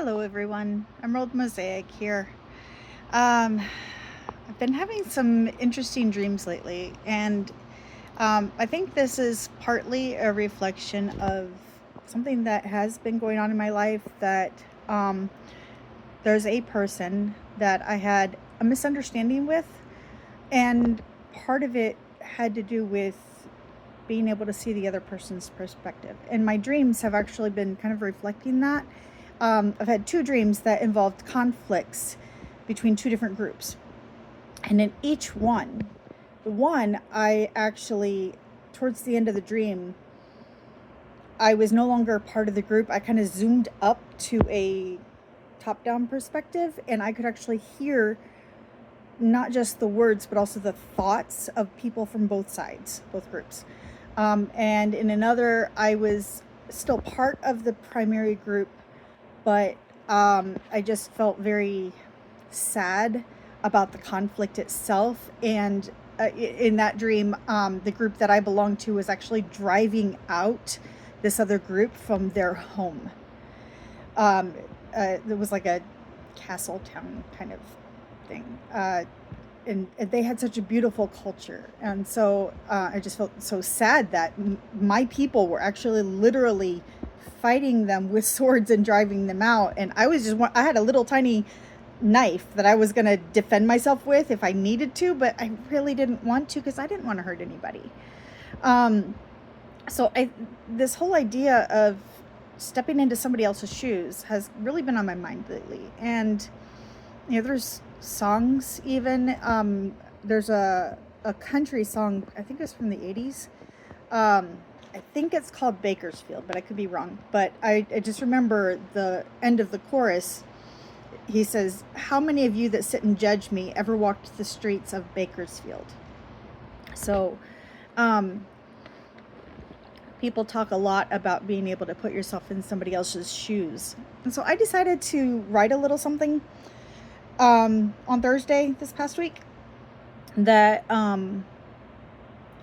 Hello, everyone. Emerald Mosaic here. Um, I've been having some interesting dreams lately, and I think this is partly a reflection of something that has been going on in my life. That um, there's a person that I had a misunderstanding with, and part of it had to do with being able to see the other person's perspective. And my dreams have actually been kind of reflecting that. I've had two dreams that involved conflicts between two different groups. And in each one, the one I actually, towards the end of the dream, I was no longer part of the group. I kind of zoomed up to a top down perspective, and I could actually hear not just the words, but also the thoughts of people from both sides, both groups. And in another, I was still part of the primary group, but I just felt very sad about the conflict itself. And in that dream, the group that I belonged to was actually driving out this other group from their home. Um, it was like a castle town kind of thing. And they had such a beautiful culture. And so I just felt so sad that my people were actually literally fighting them with swords and driving them out. And I had a little tiny knife that I was going to defend myself with if I needed to, but I really didn't want to because I didn't want to hurt anybody. Um, so this whole idea of stepping into somebody else's shoes has really been on my mind lately. And there's songs even. There's a country song, I think it's from the 80s. I think it's called Bakersfield, but I could be wrong. But I just remember the end of the chorus. He says, "How many of you that sit and judge me ever walked the streets of Bakersfield?" So um, people talk a lot about being able to put yourself in somebody else's shoes. And so I decided to write a little something on Thursday this past week that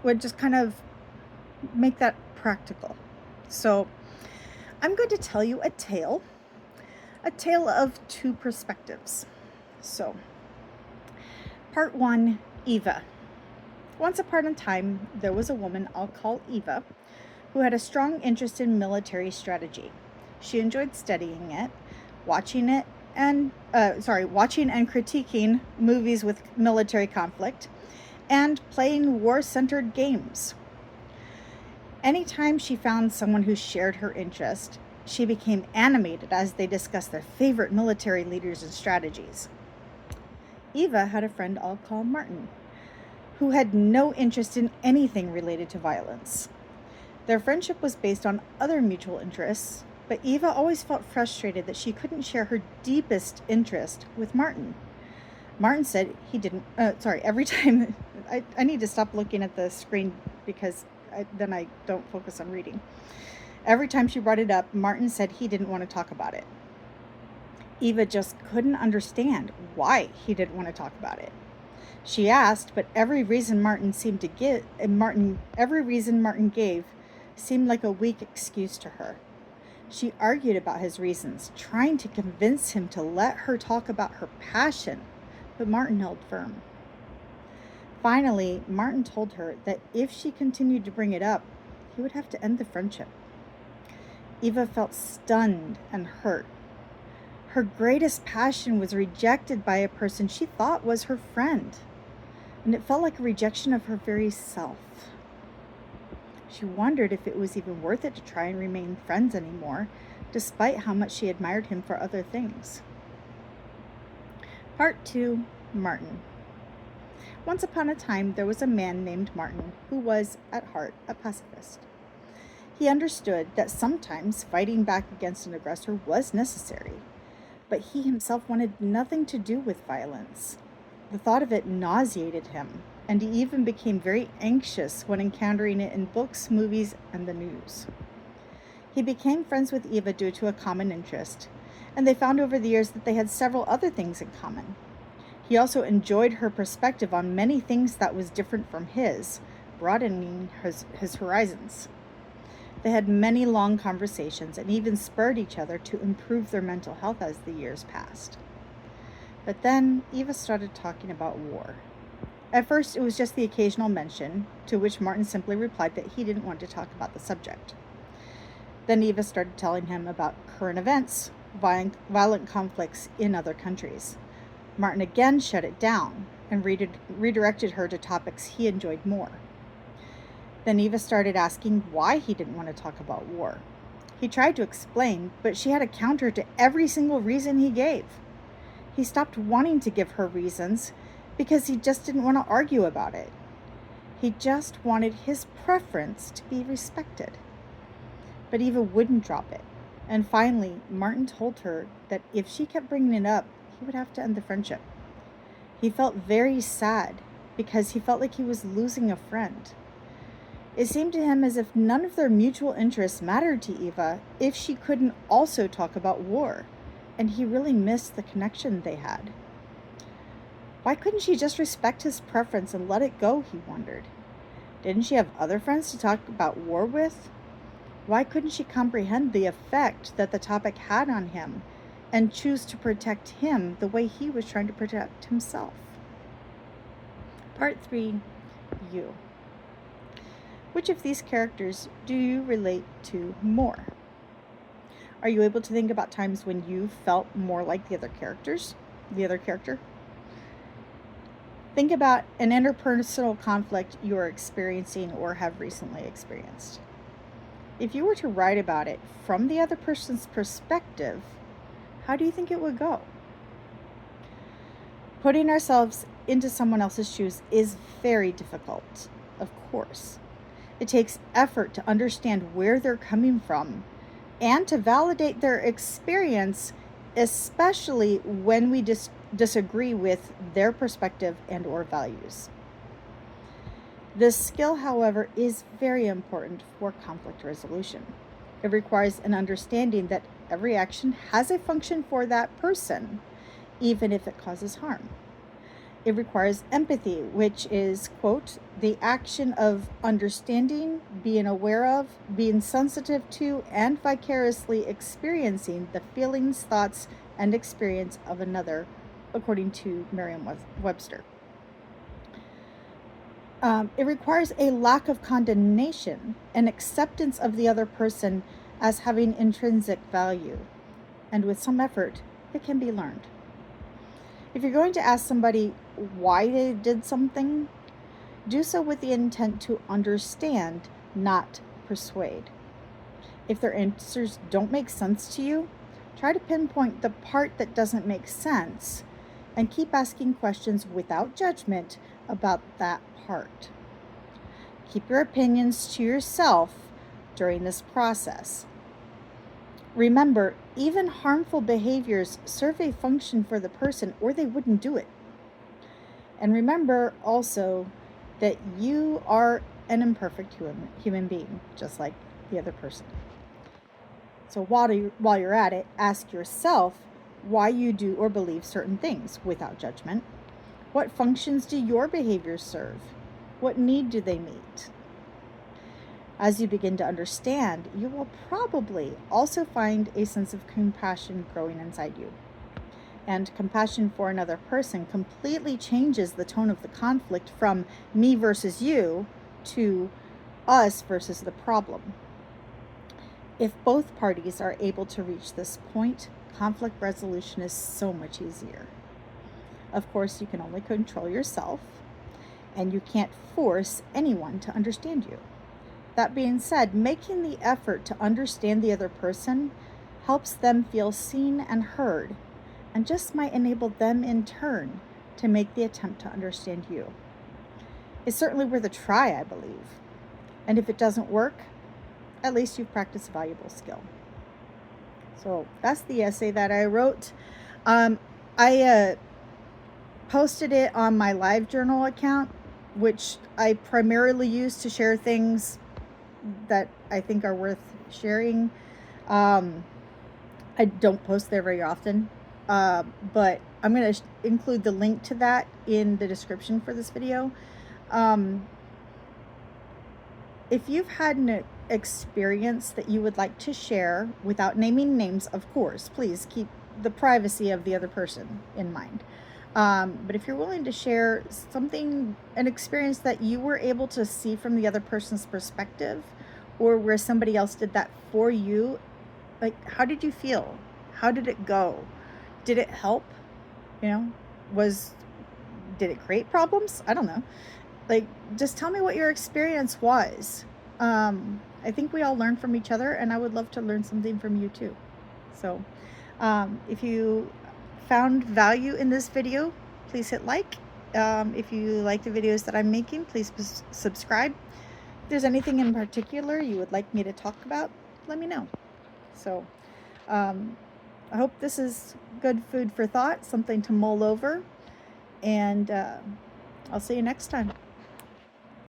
would just kind of make that practical. So I'm going to tell you a tale of two perspectives. So, part one, Eva. Once upon a time, there was a woman I'll call Eva who had a strong interest in military strategy. She enjoyed studying it, watching it, and watching and critiquing movies with military conflict, and playing war-centered games. Anytime she found someone who shared her interest, she became animated as they discussed their favorite military leaders and strategies. Eva had a friend I'll call Martin, who had no interest in anything related to violence. Their friendship was based on other mutual interests, but Eva always felt frustrated that she couldn't share her deepest interest with Martin. Martin said he didn't, every time, I need to stop looking at the screen because then I don't focus on reading. Every time she brought it up, Martin said he didn't want to talk about it. Eva just couldn't understand why he didn't want to talk about it. She asked, but every reason Martin gave seemed like a weak excuse to her. She argued about his reasons, trying to convince him to let her talk about her passion, but Martin held firm. Finally, Martin told her that if she continued to bring it up, he would have to end the friendship. Eva felt stunned and hurt. Her greatest passion was rejected by a person she thought was her friend, and it felt like a rejection of her very self. She wondered if it was even worth it to try and remain friends anymore, despite how much she admired him for other things. Part 2, Martin. Once upon a time, there was a man named Martin who was, at heart, a pacifist. He understood that sometimes fighting back against an aggressor was necessary, but he himself wanted nothing to do with violence. The thought of it nauseated him, and he even became very anxious when encountering it in books, movies, and the news. He became friends with Eva due to a common interest, and they found over the years that they had several other things in common. He also enjoyed her perspective on many things that was different from his, broadening his horizons. They had many long conversations and even spurred each other to improve their mental health as the years passed. But then Eva started talking about war. At first, it was just the occasional mention, to which Martin simply replied that he didn't want to talk about the subject. Then Eva started telling him about current events, violent conflicts in other countries. Martin again shut it down and redirected her to topics he enjoyed more. Then Eva started asking why he didn't want to talk about war. He tried to explain, but she had a counter to every single reason he gave. He stopped wanting to give her reasons because he just didn't want to argue about it. He just wanted his preference to be respected. But Eva wouldn't drop it. And finally, Martin told her that if she kept bringing it up, he would have to end the friendship. He felt very sad because he felt like he was losing a friend. It seemed to him as if none of their mutual interests mattered to Eva if she couldn't also talk about war, and he really missed the connection they had. Why couldn't she just respect his preference and let it go, he wondered. Didn't she have other friends to talk about war with? Why couldn't she comprehend the effect that the topic had on him and choose to protect him the way he was trying to protect himself? Part 3, you. Which of these characters do you relate to more? Are you able to think about times when you felt more like the other character? Think about an interpersonal conflict you are experiencing or have recently experienced. If you were to write about it from the other person's perspective, how do you think it would go? Putting ourselves into someone else's shoes is very difficult, of course. It takes effort to understand where they're coming from and to validate their experience, especially when we disagree with their perspective and or values. This skill, however, is very important for conflict resolution. It requires an understanding that every action has a function for that person, even if it causes harm. It requires empathy, which is, quote, the action of understanding, being aware of, being sensitive to, and vicariously experiencing the feelings, thoughts, and experience of another, according to Merriam-Webster. It requires a lack of condemnation and acceptance of the other person as having intrinsic value. And with some effort, it can be learned. If you're going to ask somebody why they did something, do so with the intent to understand, not persuade. If their answers don't make sense to you, try to pinpoint the part that doesn't make sense and keep asking questions without judgment about that part. Keep your opinions to yourself during this process. Remember, even harmful behaviors serve a function for the person or they wouldn't do it. And remember also that you are an imperfect human being, just like the other person. So while you're at it, ask yourself why you do or believe certain things without judgment. What functions do your behaviors serve? What need do they meet? As you begin to understand, you will probably also find a sense of compassion growing inside you. And compassion for another person completely changes the tone of the conflict from me versus you to us versus the problem. If both parties are able to reach this point, conflict resolution is so much easier. Of course, you can only control yourself, and you can't force anyone to understand you. That being said, making the effort to understand the other person helps them feel seen and heard, and just might enable them in turn to make the attempt to understand you. It's certainly worth a try, I believe. And if it doesn't work, at least you've practiced a valuable skill. So that's the essay that I wrote. I posted it on my LiveJournal account, which I primarily use to share things that I think are worth sharing. I don't post there very often, but I'm going to include the link to that in the description for this video. If you've had experience that you would like to share without naming names, of course. Please keep the privacy of the other person in mind. But if you're willing to share something, an experience that you were able to see from the other person's perspective, or where somebody else did that for you, like, how did you feel? How did it go? Did it help? You know, was, did it create problems? I don't know. Like, just tell me what your experience was. I think we all learn from each other, and I would love to learn something from you too. So, if you found value in this video, please hit like. If you like the videos that I'm making, please subscribe. If there's anything in particular you would like me to talk about, let me know. So, I hope this is good food for thought, something to mull over, and I'll see you next time.